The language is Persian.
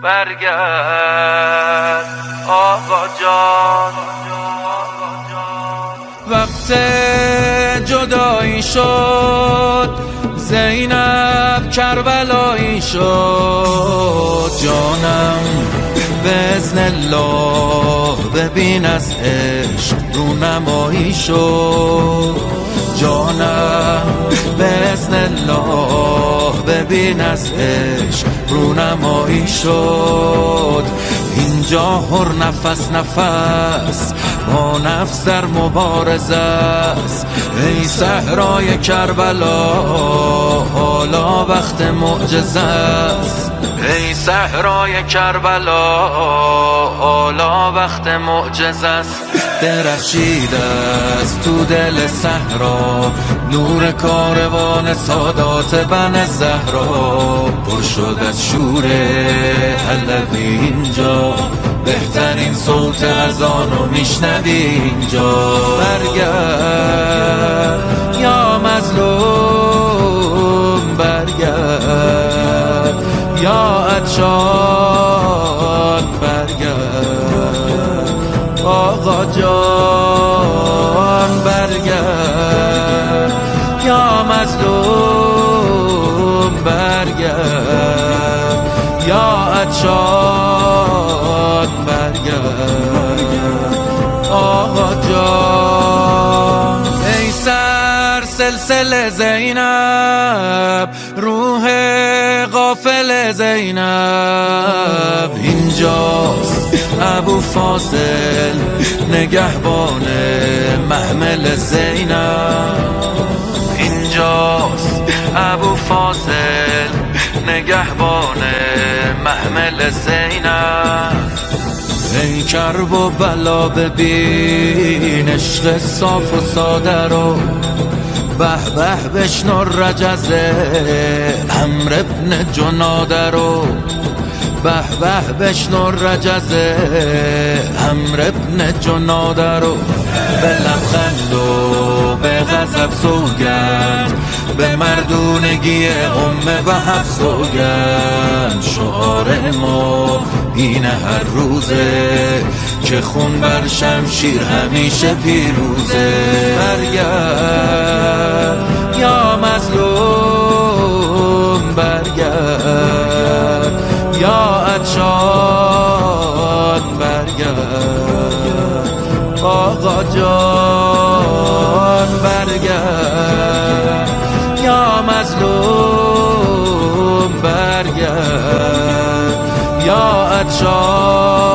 برگرد آقا جان. وقت جدایی شد، زینب کربلایی شد. جانم بإذن الله ببین از عشق رونمایی شد. جانم بإذن الله ببین از عشق رونمایی شد. اینجا هر نفس نفس با نفس در مبارزه است. ای صحرای کربلا حالا وقت معجزه است. ای صحرای کربلا حالا وقت معجزه است. درخشیده است تو دل صحرا نور کاروان سادات بن زهرا. پر شد از شور علوی اینجا، بهترین صوت اذانو میشنوی اینجا. برگرد یا مظلوم، برگرد یا عطشان، برگرد آقا جان. برگرد یا مظلوم، برگرد یا عطشان، برگرد آقا جان. ای سر سلسله زینب، روح غافل زینب. اینجاست ابو فاضل نگهبان محمل زینب. اینجاست ابو فاضل نگهبان محمل زینب. ای کرب و بلا ببین عشق صاف و ساده رو، به به بشنو رجز عمرو ابن جناده رو. به به بشنو رجز عمرو ابن جناده رو. به لبخند و به غضب سوگند، به مردونگی وهب سوگند. شعار ما این هر روزه که خون بر شمشیر همیشه پیروزه. برگرد یا مظلوم، برگرد یا عطشان، برگرد آقا جان. برگرد یا مظلوم، برگرد یا عطشان.